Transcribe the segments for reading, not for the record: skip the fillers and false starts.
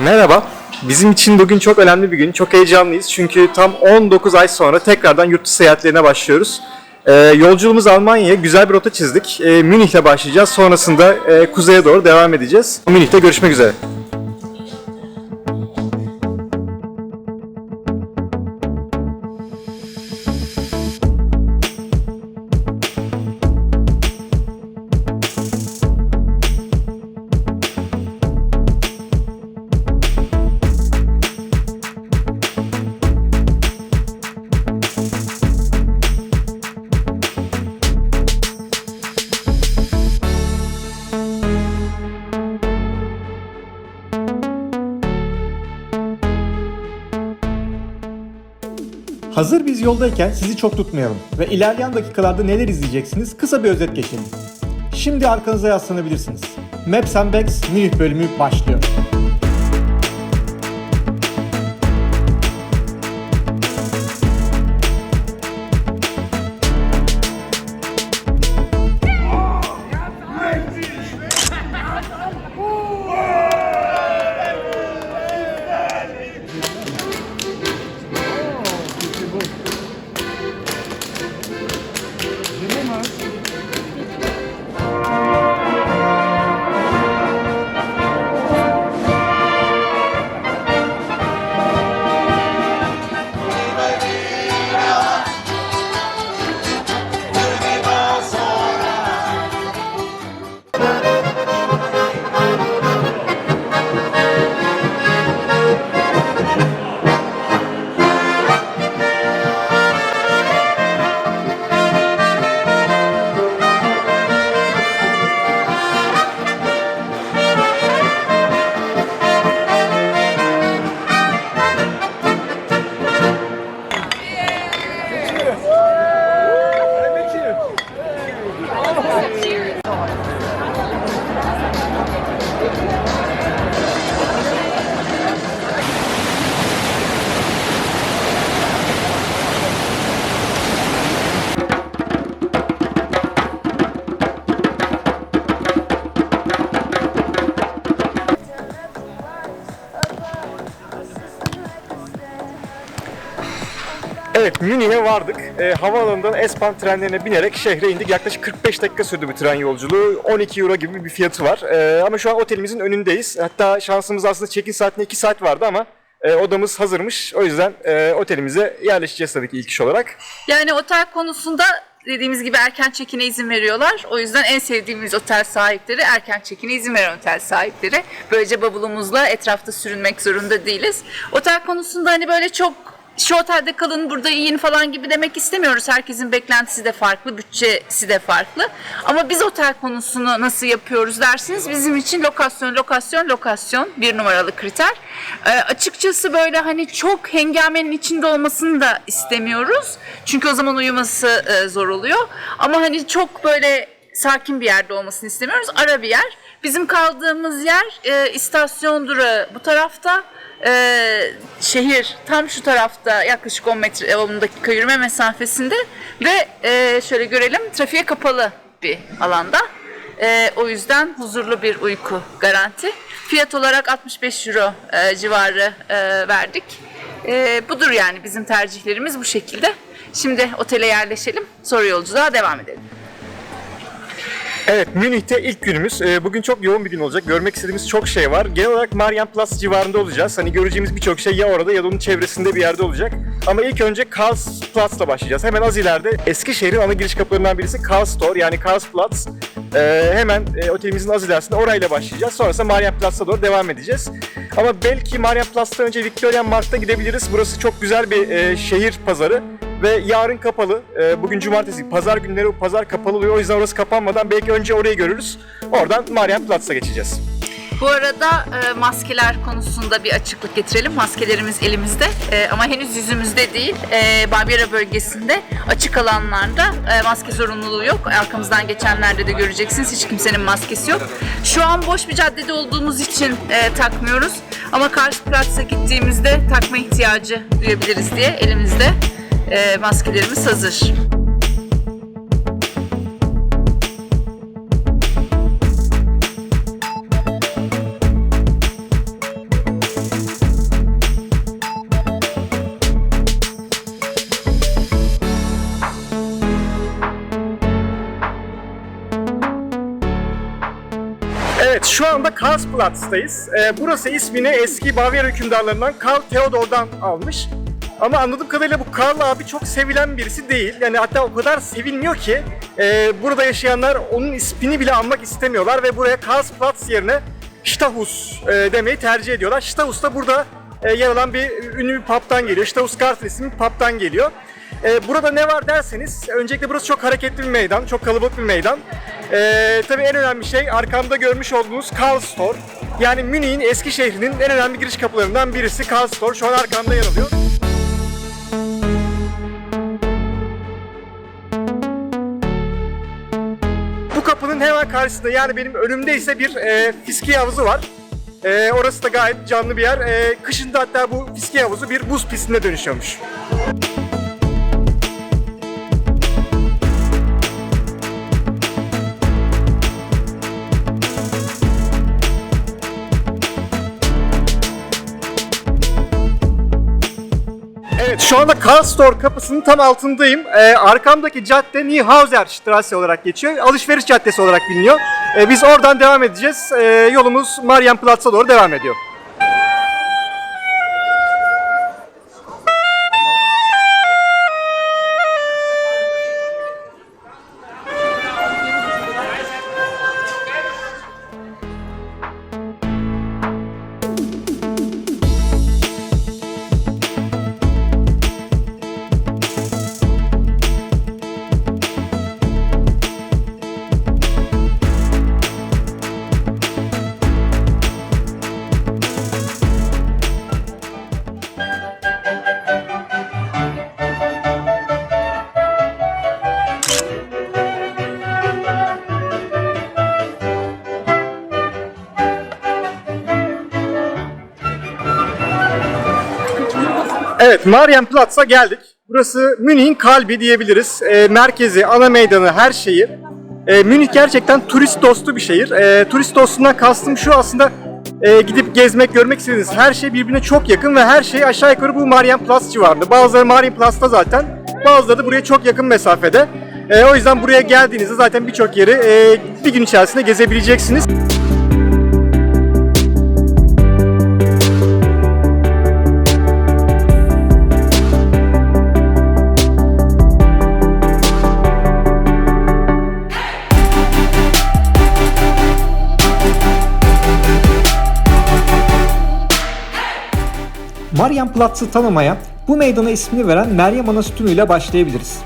Merhaba. Bizim için bugün çok önemli bir gün. Çok heyecanlıyız. Çünkü tam 19 ay sonra tekrardan yurt dışı seyahatlerine başlıyoruz. Yolculuğumuz Almanya'ya güzel bir rota çizdik. Münih'le başlayacağız. Sonrasında kuzeye doğru devam edeceğiz. Münih'te görüşmek üzere. Hazır biz yoldayken sizi çok tutmayalım ve ilerleyen dakikalarda neler izleyeceksiniz kısa bir özet geçelim. Şimdi arkanıza yaslanabilirsiniz. Maps and Bags Münih bölümü başlıyor. Evet, Münih'e vardık. Havaalanından S-Bahn trenlerine binerek şehre indik. Yaklaşık 45 dakika sürdü bu tren yolculuğu. 12 euro gibi bir fiyatı var. Ama şu an otelimizin önündeyiz. Hatta şansımız aslında check-in saatine 2 saat vardı ama odamız hazırmış. O yüzden otelimize yerleşeceğiz tabii ki ilk iş olarak. Yani otel konusunda dediğimiz gibi erken check-in'e izin veriyorlar. O yüzden en sevdiğimiz otel sahipleri erken check-in'e izin veren otel sahipleri. Böylece bavulumuzla etrafta sürünmek zorunda değiliz. Otel konusunda hani böyle çok şu otelde kalın, burada yiyin falan gibi demek istemiyoruz. Herkesin beklentisi de farklı, bütçesi de farklı. Ama biz otel konusunu nasıl yapıyoruz dersiniz, bizim için lokasyon bir numaralı kriter. Açıkçası böyle hani çok hengamenin içinde olmasını da istemiyoruz. Çünkü o zaman uyuması zor oluyor. Ama hani çok böyle sakin bir yerde olmasını istemiyoruz. Ara bir yer. Bizim kaldığımız yer istasyon durağı bu tarafta. Şehir tam şu tarafta, yaklaşık 10 dakika yürüme mesafesinde ve şöyle görelim, trafiğe kapalı bir alanda. O yüzden huzurlu bir uyku garanti. Fiyat olarak 65 euro civarı verdik. Budur yani, bizim tercihlerimiz bu şekilde. Şimdi otele yerleşelim, sonra yolculuğa devam edelim. Evet, Münih'te ilk günümüz. Bugün çok yoğun bir gün olacak. Görmek istediğimiz çok şey var. Genel olarak Marienplatz civarında olacağız. Hani göreceğimiz birçok şey ya orada ya da onun çevresinde bir yerde olacak. Ama ilk önce Karlsplatz'la başlayacağız. Hemen az ileride Eskişehir'in ana giriş kapılarından birisi Karlstor, yani Karlsplatz. Hemen otelimizin az ilerisinde orayla başlayacağız. Sonrasında Marienplatz'a doğru devam edeceğiz. Ama belki Marienplatz'tan önce Viktorienmarkt'a gidebiliriz. Burası çok güzel bir şehir pazarı. Ve yarın kapalı. Bugün cumartesi, pazar günleri bu pazar kapalı oluyor. O yüzden orası kapanmadan belki önce orayı görürüz. Oradan Marienplatz'a geçeceğiz. Bu arada maskeler konusunda bir açıklık getirelim. Maskelerimiz elimizde ama henüz yüzümüzde değil. Baviera bölgesinde açık alanlarda maske zorunluluğu yok. Arkamızdan geçenlerde de göreceksiniz, hiç kimsenin maskesi yok. Şu an boş bir caddede olduğumuz için takmıyoruz. Ama Karlsplatz'a gittiğimizde takma ihtiyacı duyabiliriz diye elimizde maskelerimiz hazır. Evet, şu anda Karlsplatz'tayız. Burası ismini eski Bavyera hükümdarlarından Karl Theodor'dan almış. Ama anladığım kadarıyla bu Karl abi çok sevilen birisi değil. Yani hatta o kadar sevilmiyor ki burada yaşayanlar onun ismini bile anmak istemiyorlar ve buraya Karlsplatz yerine Stahus demeyi tercih ediyorlar. Stahus da burada yer alan bir ünlü bir pub'dan geliyor. Stahusgarten isimli bir pub'dan geliyor. Burada ne var derseniz, öncelikle burası çok hareketli bir meydan, çok kalabalık bir meydan. Tabii en önemli şey arkamda görmüş olduğunuz Karlstor. Yani Münih'in eski şehrinin en önemli giriş kapılarından birisi Karlstor. Şu an arkamda yer alıyor. Bu kapının hemen karşısında, yani benim önümde ise bir fiskiye havuzu var. Orası da gayet canlı bir yer. Kışında hatta bu fiskiye havuzu bir buz pistine dönüşüyormuş. Evet, şu anda Karlstor kapısının tam altındayım. Arkamdaki cadde Neuhauserstraße olarak geçiyor. Alışveriş caddesi olarak biliniyor. Biz oradan devam edeceğiz. Yolumuz Marienplatz'a doğru devam ediyor. Evet, Marienplatz'a geldik. Burası Münih'in kalbi diyebiliriz. Merkezi, ana meydanı, her şeyi. Münih gerçekten turist dostu bir şehir. Turist dostundan kastım şu aslında, gidip gezmek, görmek istediğiniz her şey birbirine çok yakın ve her şey aşağı yukarı bu Marienplatz civarında. Bazıları Marienplatz'ta zaten, bazıları da buraya çok yakın mesafede. O yüzden buraya geldiğinizde zaten birçok yeri bir gün içerisinde gezebileceksiniz. Marienplatz'ı tanımaya bu meydana ismini veren Meryem Ana sütunu ile başlayabiliriz.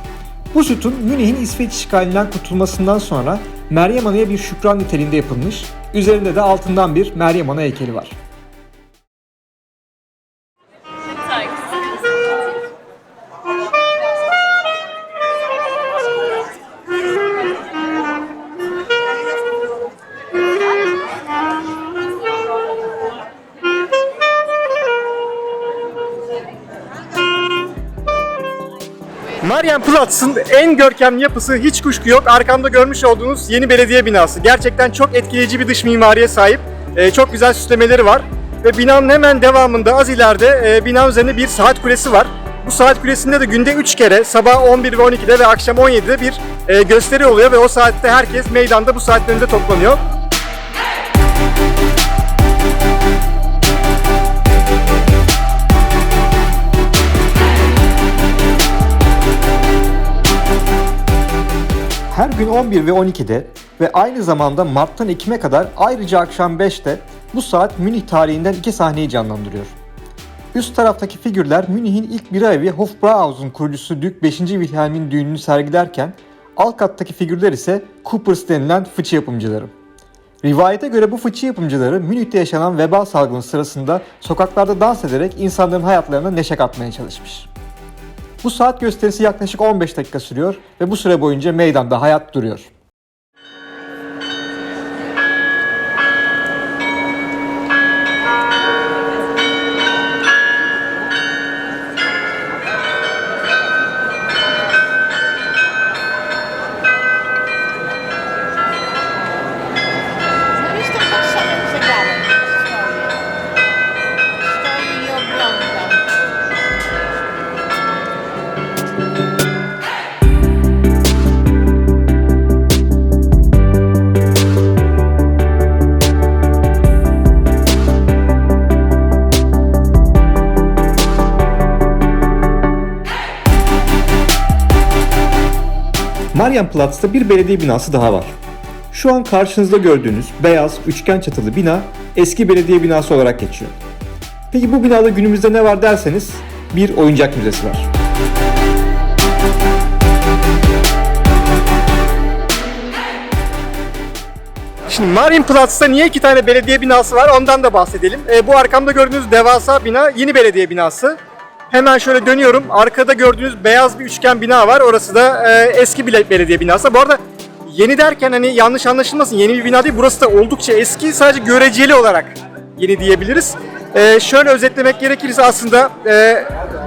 Bu sütun Münih'in İsveç işgalinden kurtulmasından sonra Meryem Ana'ya bir şükran niteliğinde yapılmış, üzerinde de altından bir Meryem Ana heykeli var. Marienplatz'ın en görkemli yapısı, hiç kuşku yok, arkamda görmüş olduğunuz yeni belediye binası. Gerçekten çok etkileyici bir dış mimariye sahip. Çok güzel süslemeleri var. Ve binanın hemen devamında, az ileride bina üzerinde bir saat kulesi var. Bu saat kulesinde de günde 3 kere, sabah 11 ve 12'de ve akşam 17'de bir gösteri oluyor ve o saatte herkes meydanda bu saatlerinde toplanıyor. Her gün 11 ve 12'de ve aynı zamanda Mart'tan Ekim'e kadar, ayrıca akşam 5'te bu saat Münih tarihinden 2 sahneyi canlandırıyor. Üst taraftaki figürler Münih'in ilk bira evi Hofbrauhaus'un kurucusu Dük 5. Wilhelm'in düğününü sergilerken, alt kattaki figürler ise Coopers denilen fıçı yapımcıları. Rivayete göre bu fıçı yapımcıları Münih'te yaşanan veba salgını sırasında sokaklarda dans ederek insanların hayatlarına neşe katmaya çalışmış. Bu saat gösterisi yaklaşık 15 dakika sürüyor ve bu süre boyunca meydanda hayat duruyor. Zresztą pod szalem zegarem stoi i ogląda. Marienplatz'ta bir belediye binası daha var. Şu an karşınızda gördüğünüz beyaz üçgen çatılı bina eski belediye binası olarak geçiyor. Peki bu binada günümüzde ne var derseniz bir oyuncak müzesi var. Şimdi Marienplatz'ta niye 2 tane belediye binası var ondan da bahsedelim. Bu arkamda gördüğünüz devasa bina yeni belediye binası. Hemen şöyle dönüyorum. Arkada gördüğünüz beyaz bir üçgen bina var. Orası da eski bir belediye binası. Bu arada yeni derken hani yanlış anlaşılmasın, yeni bir bina değil. Burası da oldukça eski. Sadece göreceli olarak yeni diyebiliriz. Şöyle özetlemek gerekirse aslında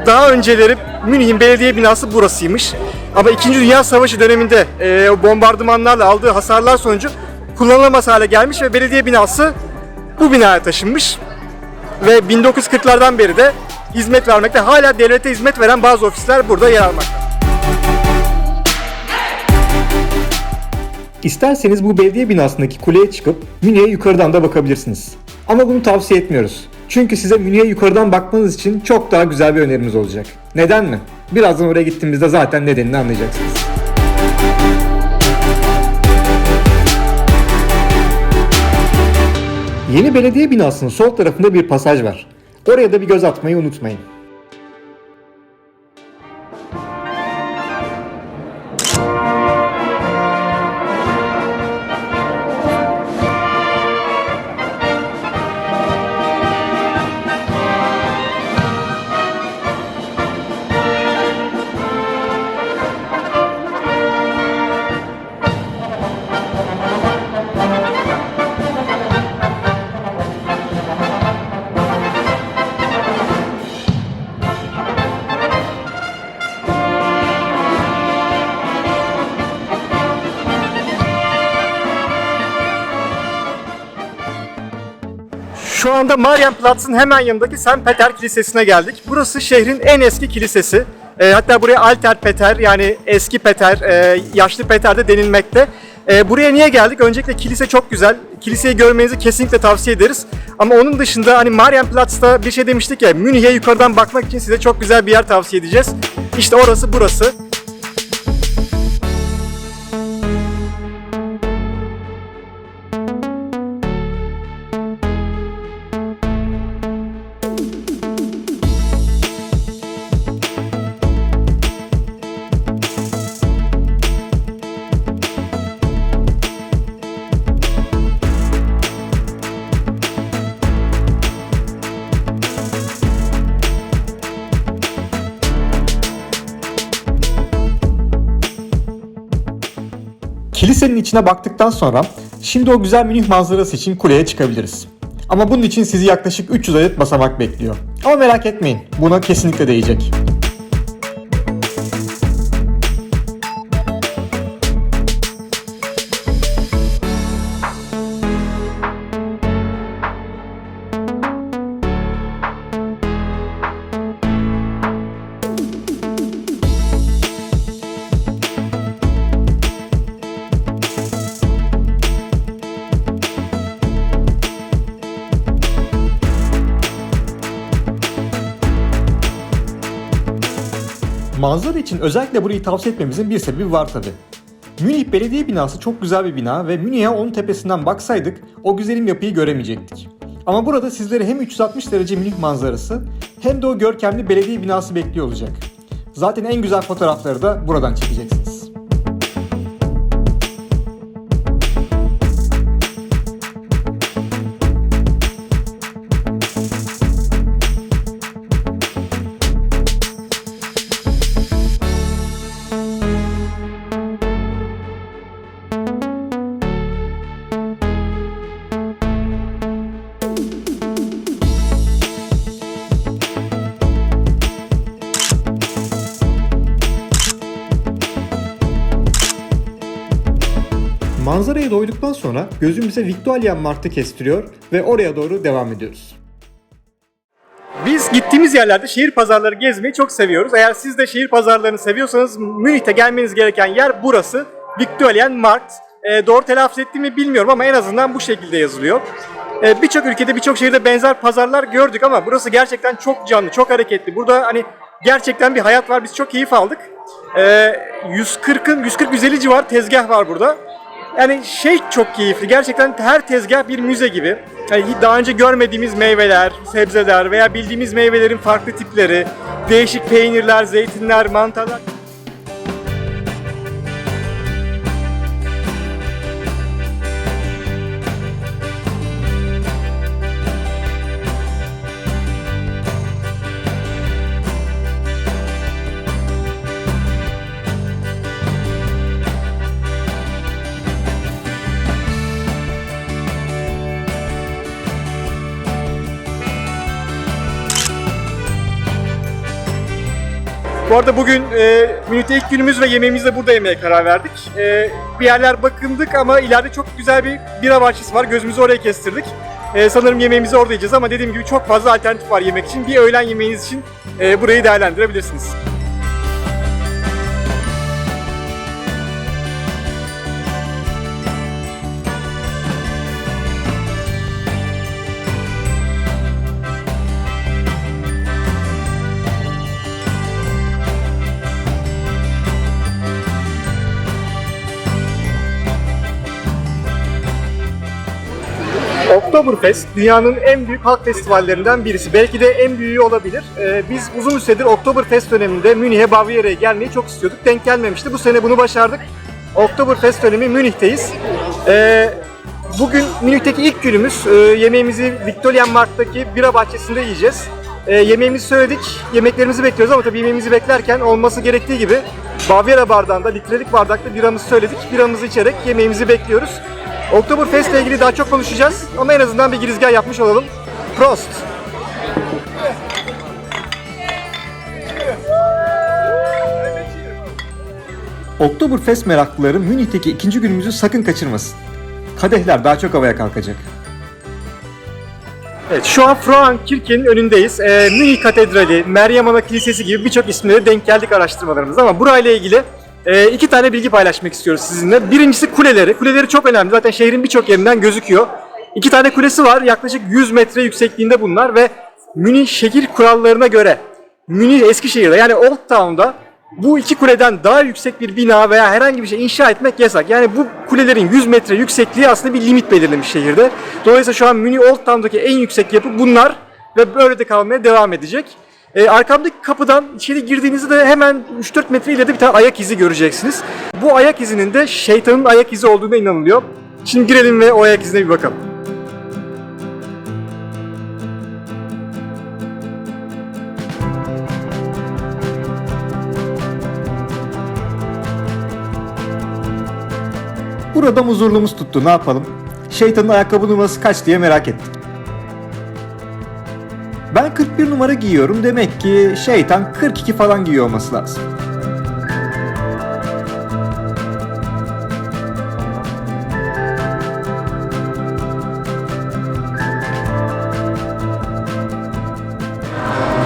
daha önceleri Münih'in belediye binası burasıymış. Ama 2. Dünya Savaşı döneminde o bombardımanlarla aldığı hasarlar sonucu kullanılamaz hale gelmiş ve belediye binası bu binaya taşınmış. Ve 1940'lardan beri de hizmet vermekte, hala devlete hizmet veren bazı ofisler burada yer almakta. İsterseniz bu belediye binasındaki kuleye çıkıp Münih'e yukarıdan da bakabilirsiniz. Ama bunu tavsiye etmiyoruz. Çünkü size Münih'e yukarıdan bakmanız için çok daha güzel bir önerimiz olacak. Neden mi? Birazdan oraya gittiğimizde zaten nedenini anlayacaksınız. Yeni belediye binasının sol tarafında bir pasaj var. Oraya da bir göz atmayı unutmayın. Şu anda Marienplatz'ın hemen yanındaki St. Peter Kilisesi'ne geldik. Burası şehrin en eski kilisesi. Hatta buraya Alter Peter, yani eski Peter, yaşlı Peter de denilmekte. Buraya niye geldik? Öncelikle kilise çok güzel. Kiliseyi görmenizi kesinlikle tavsiye ederiz. Ama onun dışında hani Marienplatz'ta bir şey demiştik ya, Münih'e yukarıdan bakmak için size çok güzel bir yer tavsiye edeceğiz. İşte orası burası. Kilisenin içine baktıktan sonra şimdi o güzel Münih manzarası için kuleye çıkabiliriz. Ama bunun için sizi yaklaşık 300 adet basamak bekliyor. Ama merak etmeyin, buna kesinlikle değecek. Manzara için özellikle burayı tavsiye etmemizin bir sebebi var tabi. Münih Belediye Binası çok güzel bir bina ve Münih'e onun tepesinden baksaydık o güzelim yapıyı göremeyecektik. Ama burada sizleri hem 360 derece Münih manzarası hem de o görkemli belediye binası bekliyor olacak. Zaten en güzel fotoğrafları da buradan çekeceksiniz. Manzaraya doyduktan sonra gözümüze Viktualienmarkt'ı kestiriyor ve oraya doğru devam ediyoruz. Biz gittiğimiz yerlerde şehir pazarları gezmeyi çok seviyoruz. Eğer siz de şehir pazarlarını seviyorsanız Münih'te gelmeniz gereken yer burası. Viktualienmarkt. Doğru telaffuz ettiğimi bilmiyorum ama en azından bu şekilde yazılıyor. Birçok ülkede, birçok şehirde benzer pazarlar gördük ama burası gerçekten çok canlı, çok hareketli. Burada hani gerçekten bir hayat var. Biz çok keyif aldık. 140-150 civar tezgah var burada. Yani çok keyifli. Gerçekten her tezgah bir müze gibi. Yani daha önce görmediğimiz meyveler, sebzeler veya bildiğimiz meyvelerin farklı tipleri, değişik peynirler, zeytinler, mantarlar. Bu arada bugün Münih'te ilk günümüz ve yemeğimizi de burada yemeye karar verdik. Bir yerler bakındık ama ileride çok güzel bir bira bahçesi var. Gözümüzü oraya kestirdik. Sanırım yemeğimizi orada yiyeceğiz ama dediğim gibi çok fazla alternatif var yemek için. Bir öğlen yemeğiniz için burayı değerlendirebilirsiniz. Oktoberfest dünyanın en büyük halk festivallerinden birisi. Belki de en büyüğü olabilir. Biz uzun süredir Oktoberfest döneminde Münih'e, Bavyera'ya gelmeyi çok istiyorduk. Denk gelmemişti. Bu sene bunu başardık. Oktoberfest dönemi Münih'teyiz. Bugün Münih'teki ilk günümüz. Yemeğimizi Viktualienmarkt'taki bira bahçesinde yiyeceğiz. Yemeğimizi söyledik. Yemeklerimizi bekliyoruz ama tabii yemeğimizi beklerken olması gerektiği gibi Bavyera bardağında, litrelik bardakta biramızı söyledik. Biramızı içerek yemeğimizi bekliyoruz. Oktoberfest ile ilgili daha çok konuşacağız ama en azından bir girizgah yapmış olalım. Prost! Oktoberfest meraklıları Münih'teki ikinci günümüzü sakın kaçırmasın. Kadehler daha çok havaya kalkacak. Evet, şu an Frauenkirche'nin önündeyiz. Münih Katedrali, Meryem Ana Kilisesi gibi birçok ismine denk geldik araştırmalarımızda ama burayla ilgili iki tane bilgi paylaşmak istiyoruz sizinle. Birincisi kuleleri. Kuleleri çok önemli. Zaten şehrin birçok yerinden gözüküyor. İki tane kulesi var. Yaklaşık 100 metre yüksekliğinde bunlar ve Münih şehir kurallarına göre Münih Eskişehir'de yani Old Town'da bu iki kuleden daha yüksek bir bina veya herhangi bir şey inşa etmek yasak. Yani bu kulelerin 100 metre yüksekliği aslında bir limit belirlemiş şehirde. Dolayısıyla şu an Münih Old Town'daki en yüksek yapı bunlar ve böyle de kalmaya devam edecek. Arkamdaki kapıdan içeri girdiğinizde de hemen 3-4 metre ileride bir tane ayak izi göreceksiniz. Bu ayak izinin de şeytanın ayak izi olduğuna inanılıyor. Şimdi girelim ve o ayak izine bir bakalım. Burada huzurluğumuz tuttu, ne yapalım? Şeytanın ayakkabı numarası kaç diye merak ettim. Ben 41 numara giyiyorum, demek ki şeytan 42 falan giyiyor olması lazım.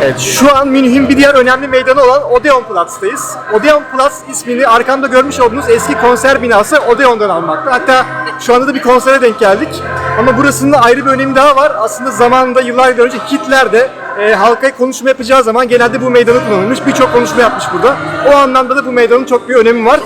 Evet, şu an Münih'in bir diğer önemli meydanı olan Odeonplatz'tayız. Odeonplatz ismini arkamda görmüş olduğunuz eski konser binası Odeon'dan almakta. Hatta şu anda da bir konsere denk geldik. Ama burasının ayrı bir önemi daha var. Aslında zamanında yıllar önce Hitler de halka konuşma yapacağı zaman genelde bu meydanı kullanılmış. Birçok konuşma yapmış burada. O anlamda da bu meydanın çok bir önemi var.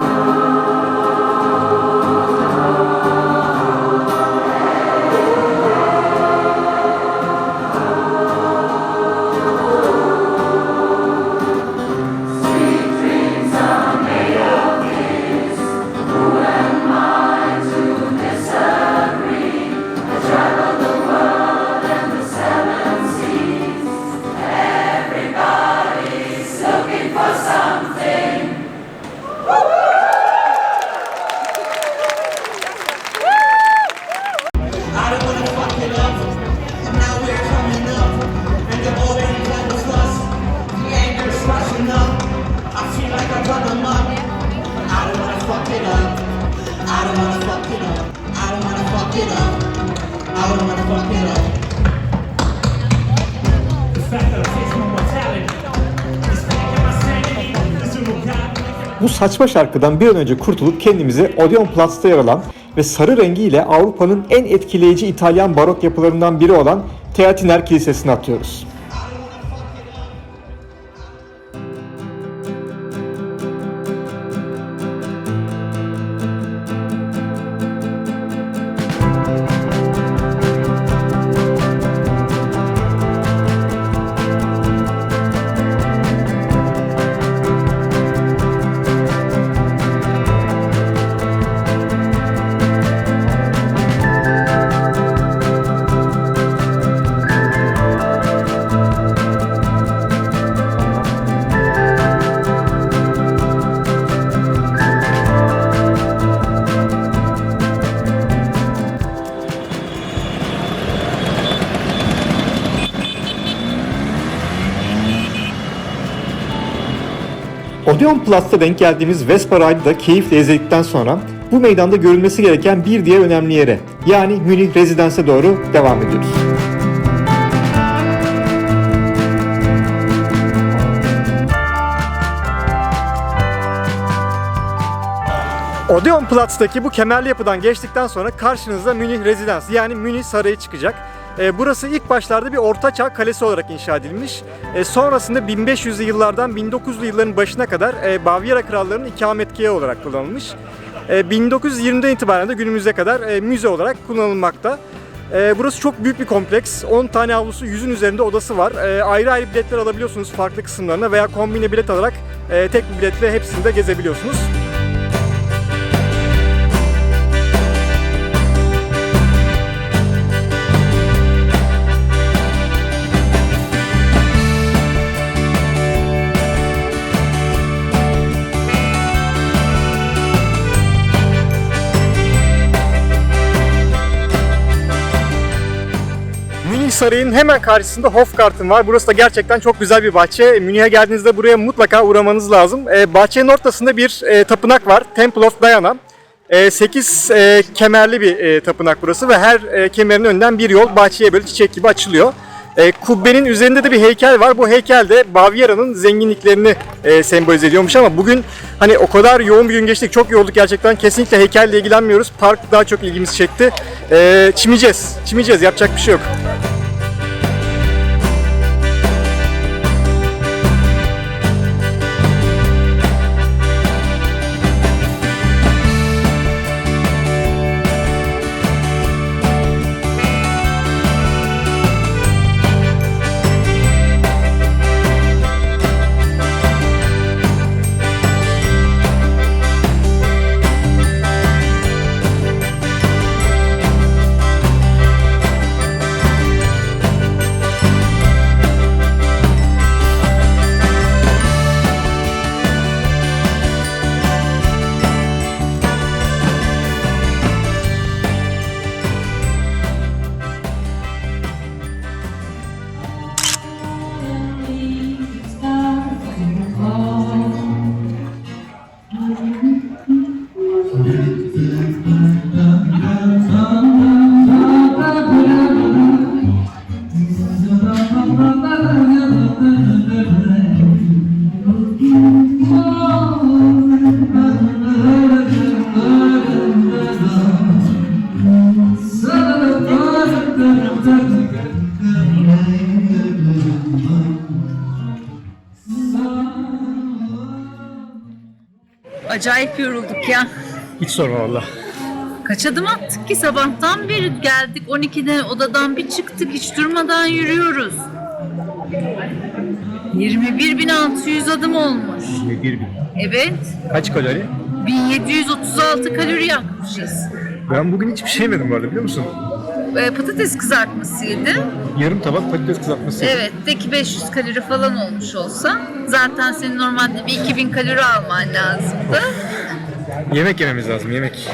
Bu saçma şarkıdan bir an önce kurtulup kendimizi Odeonplatz'ta yer alan ve sarı rengiyle Avrupa'nın en etkileyici İtalyan barok yapılarından biri olan Teatiner Kilisesi'ne atıyoruz. Odeon Plus'ta denk geldiğimiz Vespa Ride'ı da keyifle izledikten sonra bu meydanda görülmesi gereken bir diğer önemli yere, yani Münih Residence'e doğru devam ediyoruz. Odeon Platz'taki bu kemerli yapıdan geçtikten sonra karşınıza Münih Residence, yani Münih Sarayı çıkacak. Burası ilk başlarda bir ortaçağ kalesi olarak inşa edilmiş. Sonrasında 1500'lü yıllardan 1900'lü yılların başına kadar Bavyera krallarının ikametgahı olarak kullanılmış. 1920'den itibaren de günümüze kadar müze olarak kullanılmakta. Burası çok büyük bir kompleks. 10 tane avlusu, 100'ün üzerinde odası var. Ayrı ayrı biletler alabiliyorsunuz farklı kısımlarına veya kombine bilet alarak tek bir biletle hepsini de gezebiliyorsunuz. Sarayın hemen karşısında Hofgarten var. Burası da gerçekten çok güzel bir bahçe. Münih'e geldiğinizde buraya mutlaka uğramanız lazım. Bahçenin ortasında bir tapınak var. Temple of Diana. 8 kemerli bir tapınak burası ve her kemerin önünden bir yol bahçeye böyle çiçek gibi açılıyor. Kubbenin üzerinde de bir heykel var. Bu heykel de Bavyera'nın zenginliklerini sembolize ediyormuş ama bugün hani o kadar yoğun bir gün geçtik, çok yorulduk gerçekten. Kesinlikle heykelle ilgilenmiyoruz. Park daha çok ilgimizi çekti. Çimeceğiz. Yapacak bir şey yok. Acayip yorulduk ya. Hiç sorma valla. Kaç adım attık ki sabahtan beri geldik 12'de odadan bir çıktık hiç durmadan yürüyoruz. 21.600 adım olmuş. 21.000. Evet. Kaç kalori? 1736 kalori yakmışız. Ben bugün hiçbir şey yemedim bu arada, biliyor musun? Patates kızartması yedim. Yarım tabak patates kızartması yedim. Evet, de ki 500 kalori falan olmuş olsa zaten senin normalde bir 2000 kalori alman lazımdı. Yemek yememiz lazım, yemek.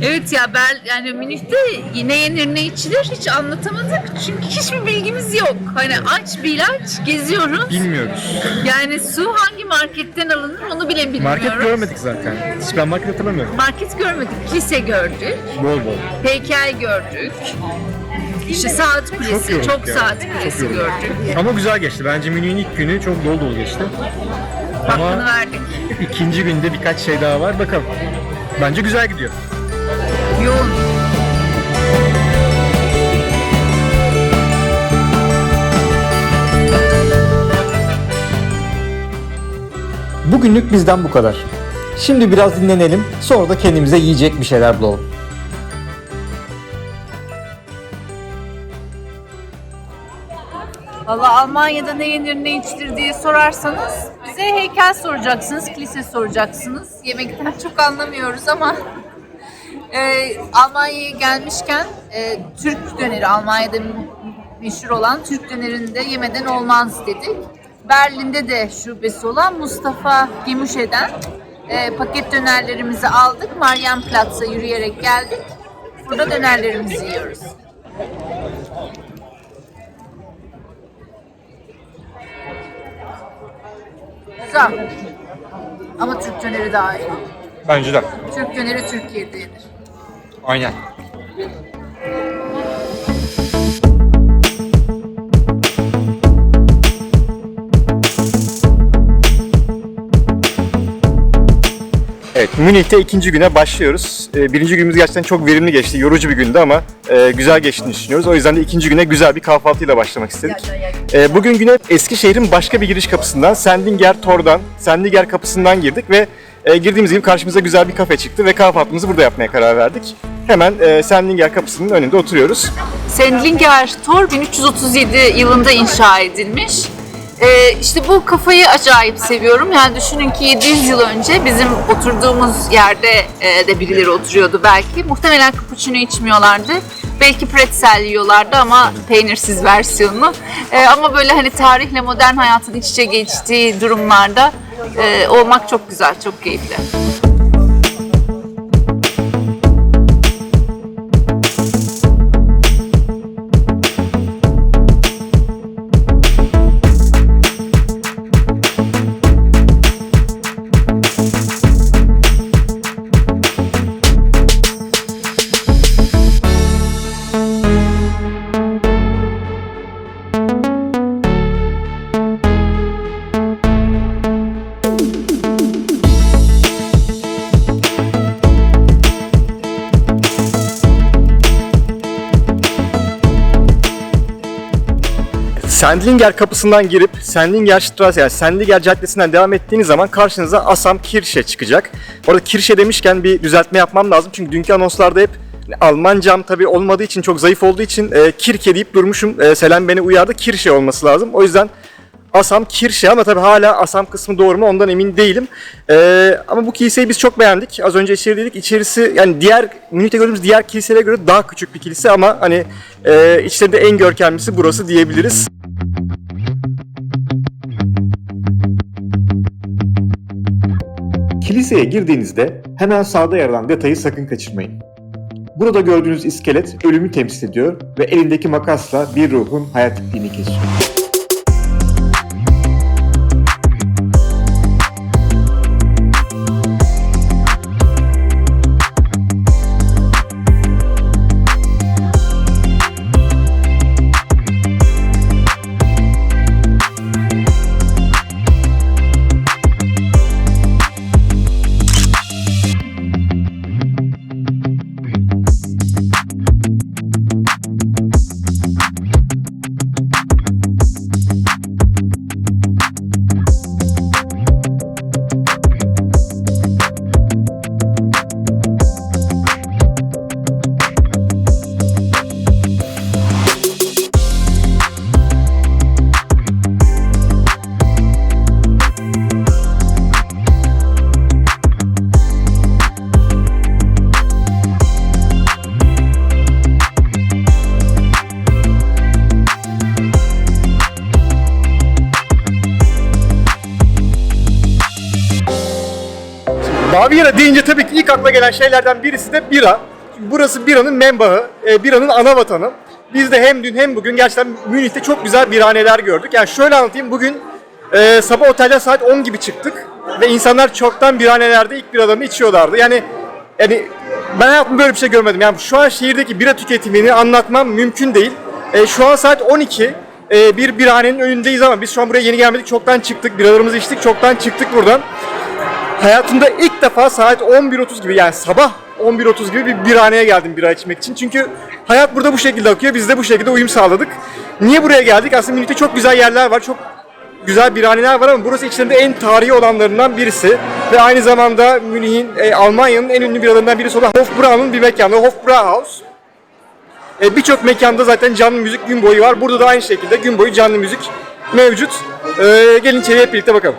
Evet ya yani Münih'te ne yenir ne içilir hiç anlatamadık çünkü hiçbir bilgimiz yok. Hani aç bir ilaç geziyoruz. Bilmiyoruz. Yani su hangi marketten alınır onu bile bilmiyoruz. Market görmedik zaten. Hiç ben market hatırlamıyorum. Market görmedik, kilise gördük, Bol bol. heykel gördük. İşte saat kulesi, çok ya. saat kulesi Çok yorulduk. gördük. Ama güzel geçti. Bence Münih'in ilk günü çok dolu dolu geçti. Hakkını Ama verdik. ikinci günde birkaç şey daha var. Bakalım. Bence güzel gidiyor. Yoğun. Bugünlük bizden bu kadar. Şimdi biraz dinlenelim, sonra da kendimize yiyecek bir şeyler bulalım. Valla Almanya'da ne yenir ne içilir diye sorarsanız bize heykel soracaksınız, kilise soracaksınız. Yemekten çok anlamıyoruz ama Almanya'ya gelmişken Türk döneri, Almanya'da meşhur olan Türk dönerini de yemeden olmaz dedik. Berlin'de de şubesi olan Mustafa Gemüşe'den paket dönerlerimizi aldık. Marienplatz'a yürüyerek geldik. Burada dönerlerimizi yiyoruz. Güzel. Ama Türk döneri daha iyi. Bence de. Türk döneri Türkiye'de yenir. Aynen. Evet, Münih'te ikinci güne başlıyoruz. Birinci günümüz gerçekten çok verimli geçti. Yorucu bir gündü ama güzel geçtiğini düşünüyoruz. O yüzden de ikinci güne güzel bir kahvaltıyla başlamak istedik. Bugün güne Eskişehir'in başka bir giriş kapısından, Sendinger Tor'dan, Sendinger kapısından girdik ve girdiğimiz gibi karşımıza güzel bir kafe çıktı ve kahvaltımızı burada yapmaya karar verdik. Hemen Sendinger kapısının önünde oturuyoruz. Sendlinger Tor 1337 yılında inşa edilmiş. İşte bu kafayı acayip seviyorum. Yani düşünün ki 700 yıl önce bizim oturduğumuz yerde de birileri oturuyordu belki. Muhtemelen cappuccino içmiyorlardı. Belki pretzel yiyorlardı ama peynirsiz versiyonunu. Ama böyle hani tarihle modern hayatın iç içe geçtiği durumlarda olmak çok güzel, çok keyifli. Sendlinger kapısından girip Sendlinger Straße yani Sendlinger Caddesi'nden devam ettiğiniz zaman karşınıza Assam Kirche çıkacak. Orada Kirche demişken bir düzeltme yapmam lazım çünkü dünkü anonslarda hep Almancam tabii olmadığı için çok zayıf olduğu için Kirche deyip durmuşum. Selen beni uyardı, Kirche olması lazım. O yüzden Assam Kirche ama tabii hala Assam kısmı doğru mu ondan emin değilim. Ama bu kiliseyi biz çok beğendik. Az önce içerideydik. İçerisi yani diğer Münih'te gördüğümüz diğer kiliselere göre daha küçük bir kilise ama hani içlerinde en görkemlisi burası diyebiliriz. Kiliseye girdiğinizde hemen sağda yer alan detayı sakın kaçırmayın. Burada gördüğünüz iskelet ölümü temsil ediyor ve elindeki makasla bir ruhun hayat ipliğini kesiyor. Baviera deyince tabii ki ilk akla gelen şeylerden birisi de bira. Burası biranın menbaı, biranın ana vatanı. Biz de hem dün hem bugün gerçekten Münih'te çok güzel birahaneler gördük. Yani şöyle anlatayım, bugün sabah otelden saat 10 gibi çıktık ve insanlar çoktan birahanelerde ilk biralarını içiyorlardı. Yani ben hayatımda böyle bir şey görmedim. Yani şu an şehirdeki bira tüketimini anlatmam mümkün değil. Şu an saat 12. Bir birahanenin önündeyiz ama biz şu an buraya yeni gelmedik. Çoktan çıktık, biralarımızı içtik, çoktan çıktık buradan. Hayatımda ilk defa saat 11.30 gibi yani sabah 11.30 gibi bir birhaneye geldim bira içmek için. Çünkü hayat burada bu şekilde akıyor. Biz de bu şekilde uyum sağladık. Niye buraya geldik? Aslında Münih'te çok güzel yerler var. Çok güzel birhaneler var ama burası içlerinde en tarihi olanlarından birisi. Ve aynı zamanda Münih'in, Almanya'nın en ünlü biralarından birisi olan Hofbrau'nun bir mekanı. Hofbrauhaus. Birçok mekanda zaten canlı müzik gün boyu var. Burada da aynı şekilde gün boyu canlı müzik mevcut. Gelin içeriye hep birlikte bakalım.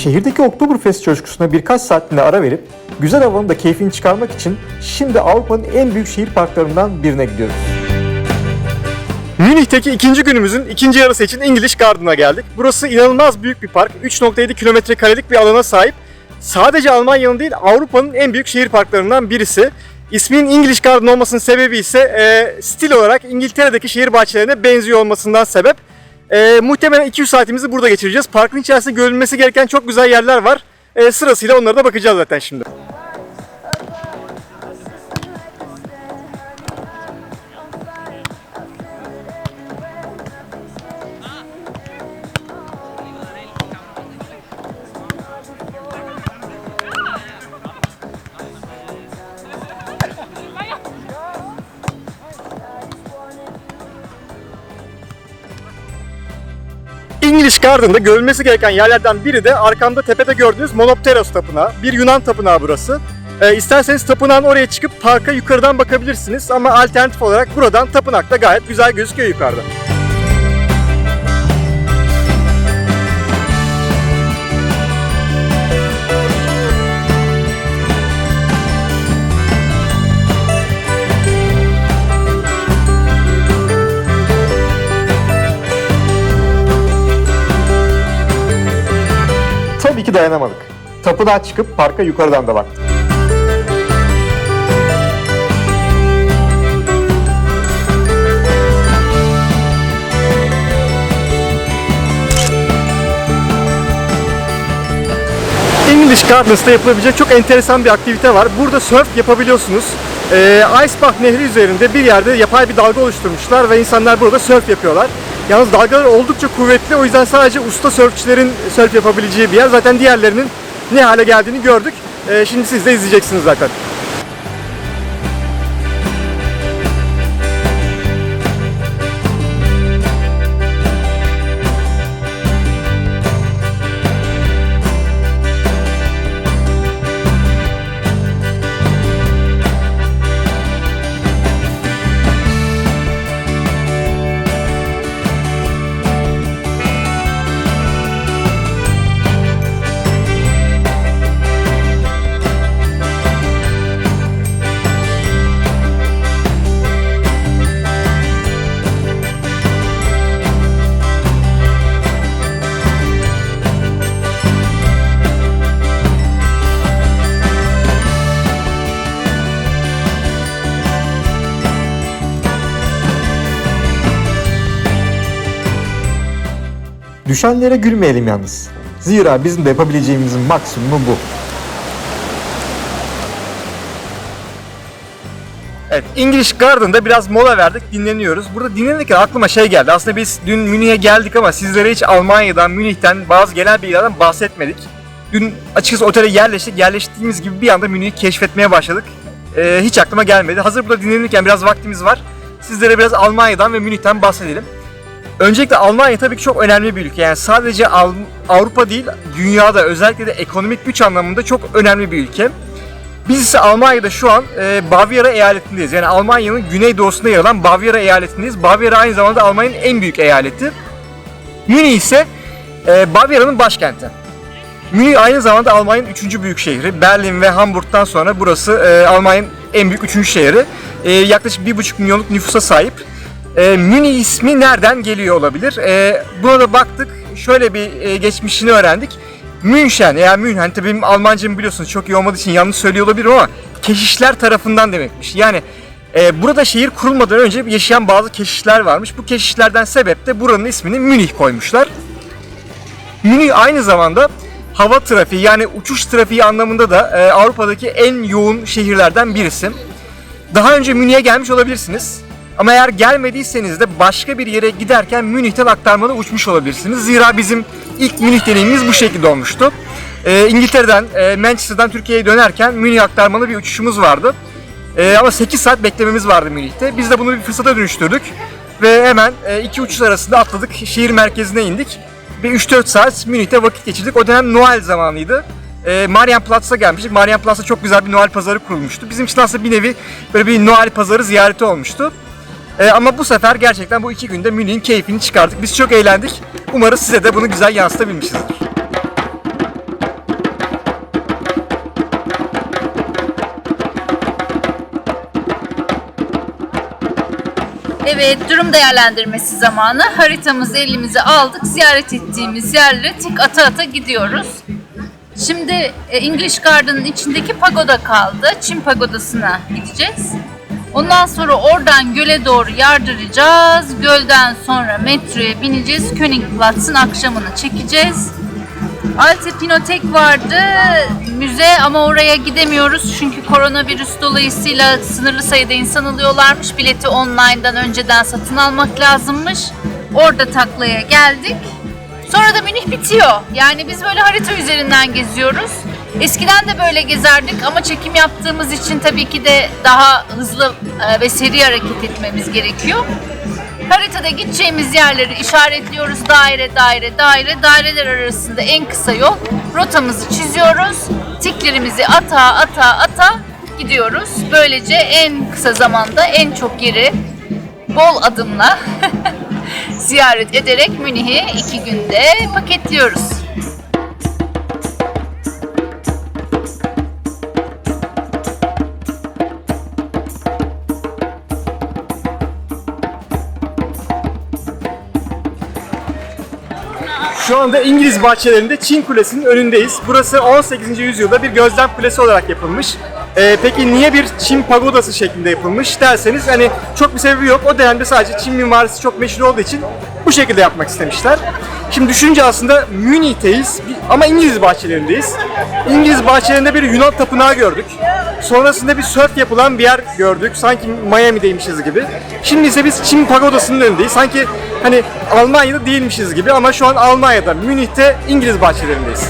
Şehirdeki Oktoberfest coşkusuna birkaç saatliğine ara verip güzel havanın da keyfini çıkarmak için şimdi Avrupa'nın en büyük şehir parklarından birine gidiyoruz. Münih'teki ikinci günümüzün ikinci yarısı için English Garden'a geldik. Burası inanılmaz büyük bir park. 3.7 kilometre karelik bir alana sahip. Sadece Almanya'nın değil Avrupa'nın en büyük şehir parklarından birisi. İsminin English Garden olmasının sebebi ise stil olarak İngiltere'deki şehir bahçelerine benziyor olmasından sebep. Muhtemelen 200 saatimizi burada geçireceğiz. Parkın içerisinde görülmesi gereken çok güzel yerler var. Sırasıyla onlara da bakacağız zaten şimdi. English Garden'da görülmesi gereken yerlerden biri de arkamda tepede gördüğünüz Monopteros Tapınağı. Bir Yunan tapınağı burası. İsterseniz tapınağın oraya çıkıp parka yukarıdan bakabilirsiniz ama alternatif olarak buradan tapınak da gayet güzel gözüküyor yukarıda. Tabii ki dayanamadık. Tapınağa çıkıp parka yukarıdan da baktık. English Gardens'ta yapılabilecek çok enteresan bir aktivite var. Burada surf yapabiliyorsunuz. Eisbach Nehri üzerinde bir yerde yapay bir dalga oluşturmuşlar ve insanlar burada surf yapıyorlar. Yalnız dalgalar oldukça kuvvetli, o yüzden sadece usta sörfçilerin surf yapabileceği bir yer. Zaten diğerlerinin ne hale geldiğini gördük. Şimdi siz de izleyeceksiniz zaten. Düşenlere gülmeyelim yalnız. Zira bizim de yapabileceğimizin maksimumu bu. Evet, English Garden'da biraz mola verdik, dinleniyoruz. Burada dinlenirken aklıma şey geldi. Aslında biz dün Münih'e geldik ama sizlere hiç Almanya'dan, Münih'ten bazı genel bilgilerden bahsetmedik. Dün açıkçası otele yerleştik. Yerleştiğimiz gibi bir anda Münih'i keşfetmeye başladık. Hiç aklıma gelmedi. Hazır burada dinlenirken biraz vaktimiz var. Sizlere biraz Almanya'dan ve Münih'ten bahsedelim. Öncelikle Almanya tabii ki çok önemli bir ülke. Yani sadece Avrupa değil, dünyada özellikle de ekonomik güç anlamında çok önemli bir ülke. Biz ise Almanya'da şu an Bavyera eyaletindeyiz. Yani Almanya'nın güneydoğusunda yer alan Bavyera eyaletindeyiz. Bavyera aynı zamanda Almanya'nın en büyük eyaleti. Münih ise Bavyera'nın başkenti. Münih aynı zamanda Almanya'nın 3. büyük şehri. Berlin ve Hamburg'dan sonra burası Almanya'nın en büyük 3. şehri. Yaklaşık 1,5 milyonluk nüfusa sahip. Münih ismi nereden geliyor olabilir? Buna da baktık. Şöyle bir geçmişini öğrendik. München, yani München, tabii benim Almancamı biliyorsunuz çok iyi olmadığı için yanlış söylüyor olabilirim ama keşişler tarafından demekmiş. Yani burada şehir kurulmadan önce yaşayan bazı keşişler varmış. Bu keşişlerden sebep de buranın ismini Münih koymuşlar. Münih aynı zamanda hava trafiği, yani uçuş trafiği anlamında da Avrupa'daki en yoğun şehirlerden birisi. Daha önce Münih'e gelmiş olabilirsiniz. Ama eğer gelmediyseniz de başka bir yere giderken Münih'ten aktarmalı uçmuş olabilirsiniz. Zira bizim ilk Münih deneyimimiz bu şekilde olmuştu. İngiltere'den, Manchester'dan Türkiye'ye dönerken Münih aktarmalı bir uçuşumuz vardı. Ama 8 saat beklememiz vardı Münih'te. Biz de bunu bir fırsata dönüştürdük. Ve hemen iki uçuş arasında atladık, şehir merkezine indik. Ve 3-4 saat Münih'te vakit geçirdik. O dönem Noel zamanıydı. Marienplatz'a gelmiştik. Marienplatz'ta çok güzel bir Noel pazarı kurulmuştu. Bizim için aslında bir nevi böyle bir Noel pazarı ziyareti olmuştu. Ama bu sefer gerçekten bu 2 günde Münih'in keyfini çıkardık. Biz çok eğlendik. Umarız size de bunu güzel yansıtabilmişizdir. Evet, durum değerlendirmesi zamanı. Haritamızı elimize aldık. Ziyaret ettiğimiz yerlere tik ata ata gidiyoruz. Şimdi English Garden'ın içindeki pagoda kaldı. Çin pagodasına gideceğiz. Ondan sonra oradan göle doğru yardıracağız. Gölden sonra metroya bineceğiz. Königplatz'ın akşamını çekeceğiz. Alte Pinotek vardı müze ama oraya gidemiyoruz çünkü koronavirüs dolayısıyla sınırlı sayıda insan alıyorlarmış. Bileti online'dan önceden satın almak lazımmış. Orada taklaya geldik. Sonra da Münih bitiyor. Yani biz böyle harita üzerinden geziyoruz. Eskiden de böyle gezerdik ama çekim yaptığımız için tabii ki de daha hızlı ve seri hareket etmemiz gerekiyor. Haritada gideceğimiz yerleri işaretliyoruz. Daire, daire, daire. Daireler arasında en kısa yol. Rotamızı çiziyoruz. Tiklerimizi ata gidiyoruz. Böylece en kısa zamanda en çok yeri bol adımla ziyaret ederek Münih'i 2 günde paketliyoruz. Şu anda İngiliz bahçelerinde Çin Kulesi'nin önündeyiz. Burası 18. yüzyılda bir gözlem kulesi olarak yapılmış. Peki niye bir Çin pagodası şeklinde yapılmış derseniz hani çok bir sebebi yok. O dönemde sadece Çin mimarisi çok meşhur olduğu için bu şekilde yapmak istemişler. Şimdi düşününce aslında Münih'teyiz ama İngiliz bahçelerindeyiz. İngiliz bahçelerinde bir Yunan tapınağı gördük. Sonrasında bir sörf yapılan bir yer gördük. Sanki Miami'deymişiz gibi. Şimdi ise biz Çin pagodasının önündeyiz. Sanki hani Almanya'da değilmişiz gibi ama şu an Almanya'da, Münih'te İngiliz bahçelerindeyiz.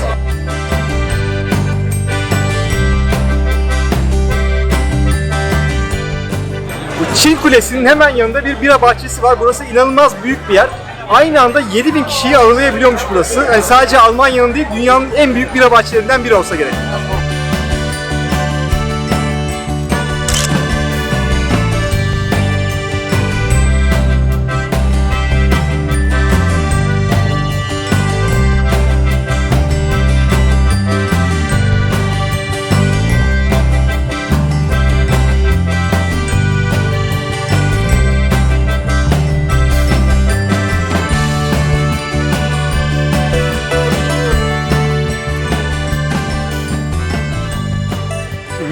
Bu Çin Kulesi'nin hemen yanında bir bira bahçesi var. Burası inanılmaz büyük bir yer. Aynı anda 7000 kişiyi ağırlayabiliyormuş burası. Yani sadece Almanya'nın değil, dünyanın en büyük bira bahçelerinden biri olsa gerek.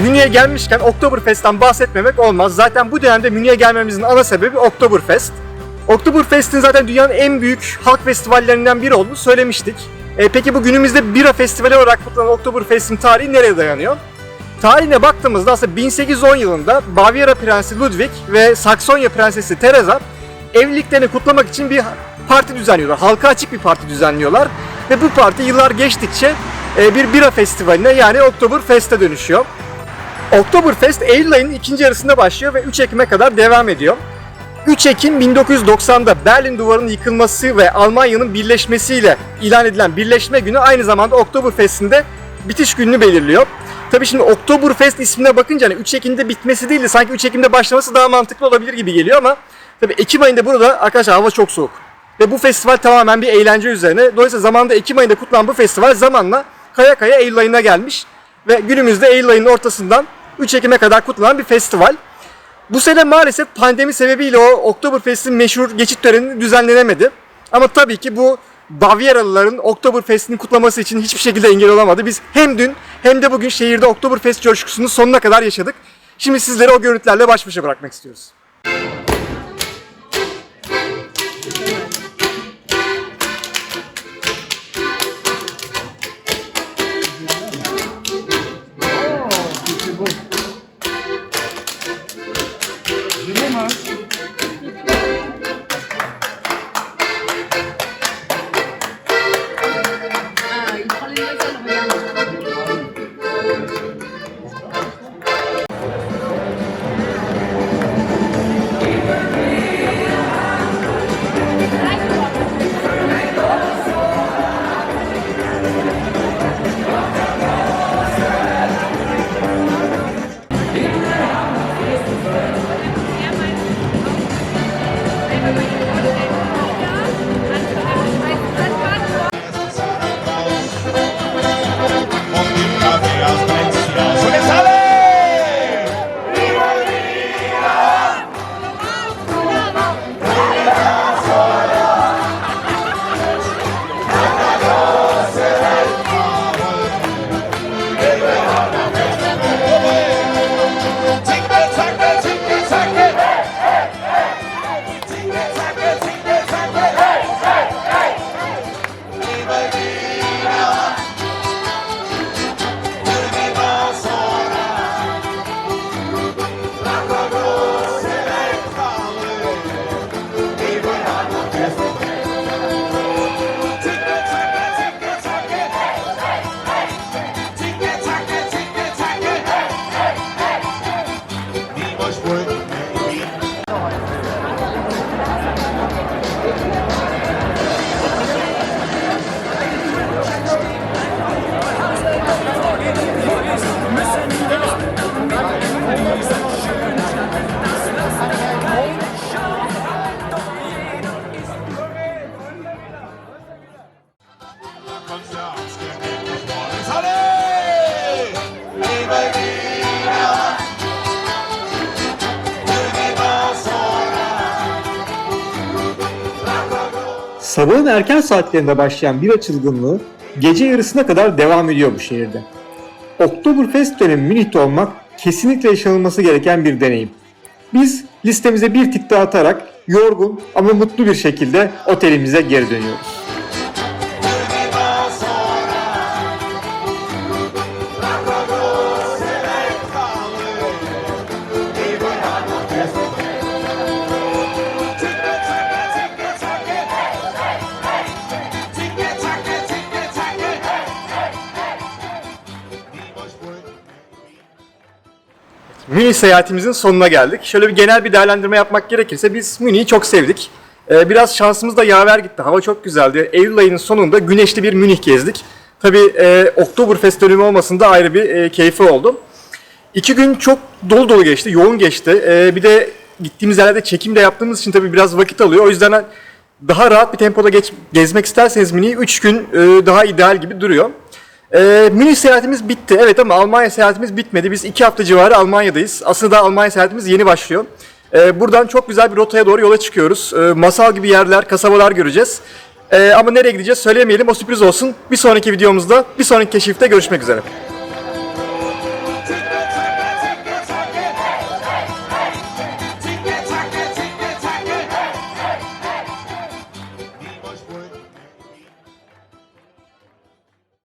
Münih'e gelmişken Oktoberfest'ten bahsetmemek olmaz. Zaten bu dönemde Münih'e gelmemizin ana sebebi Oktoberfest. Oktoberfest'in zaten dünyanın en büyük halk festivallerinden biri olduğunu söylemiştik. Peki bu günümüzde bira festivali olarak kutlanan Oktoberfest'in tarihi nereye dayanıyor? Tarihine baktığımızda aslında 1810 yılında Bavyera Prensi Ludwig ve Saksonya Prensesi Teresa evliliklerini kutlamak için bir parti düzenliyorlar. Halka açık bir parti düzenliyorlar. Ve bu parti yıllar geçtikçe bir bira festivaline yani Oktoberfest'e dönüşüyor. Oktoberfest Eylül ayının ikinci yarısında başlıyor ve 3 Ekim'e kadar devam ediyor. 3 Ekim 1990'da Berlin Duvarı'nın yıkılması ve Almanya'nın birleşmesiyle ilan edilen Birleşme Günü aynı zamanda Oktoberfest'in de bitiş gününü belirliyor. Tabii şimdi Oktoberfest ismine bakınca hani 3 Ekim'de bitmesi değil de sanki 3 Ekim'de başlaması daha mantıklı olabilir gibi geliyor ama tabii Ekim ayında burada arkadaşlar hava çok soğuk. Ve bu festival tamamen bir eğlence üzerine. Dolayısıyla zamanında Ekim ayında kutlanan bu festival zamanla kaya kaya Eylül ayına gelmiş. Ve günümüzde Eylül ayının ortasından 3 Ekim'e kadar kutlanan bir festival. Bu sene maalesef pandemi sebebiyle o Oktoberfest'in meşhur geçit töreni düzenlenemedi. Ama tabii ki bu Bavyeralıların Oktoberfest'ini kutlaması için hiçbir şekilde engel olamadı. Biz hem dün hem de bugün şehirde Oktoberfest coşkusunu sonuna kadar yaşadık. Şimdi sizleri o görüntülerle baş başa bırakmak istiyoruz. Sabahın erken saatlerinde başlayan bira çılgınlığı gece yarısına kadar devam ediyor bu şehirde. Oktoberfest dönemi Münih'te olmak kesinlikle yaşanılması gereken bir deneyim. Biz listemize bir tik daha atarak yorgun ama mutlu bir şekilde otelimize geri dönüyoruz. Münih seyahatimizin sonuna geldik. Şöyle bir genel bir değerlendirme yapmak gerekirse biz Münih'i çok sevdik. Biraz şansımız da yaver gitti. Hava çok güzeldi. Eylül ayının sonunda güneşli bir Münih gezdik. Tabii Oktoberfest dönemi olmasında ayrı bir keyfi oldu. 2 gün çok dolu dolu geçti, yoğun geçti. Bir de gittiğimiz yerlerde çekim de yaptığımız için tabii biraz vakit alıyor. O yüzden daha rahat bir tempoda gezmek isterseniz Münih'i 3 gün daha ideal gibi duruyor. Münih seyahatimiz bitti. Evet ama Almanya seyahatimiz bitmedi. Biz 2 hafta civarı Almanya'dayız. Aslında Almanya seyahatimiz yeni başlıyor. Buradan çok güzel bir rotaya doğru yola çıkıyoruz. Masal gibi yerler, kasabalar göreceğiz. Ama nereye gideceğiz söyleyemeyelim. O sürpriz olsun. Bir sonraki videomuzda, bir sonraki keşifte görüşmek üzere.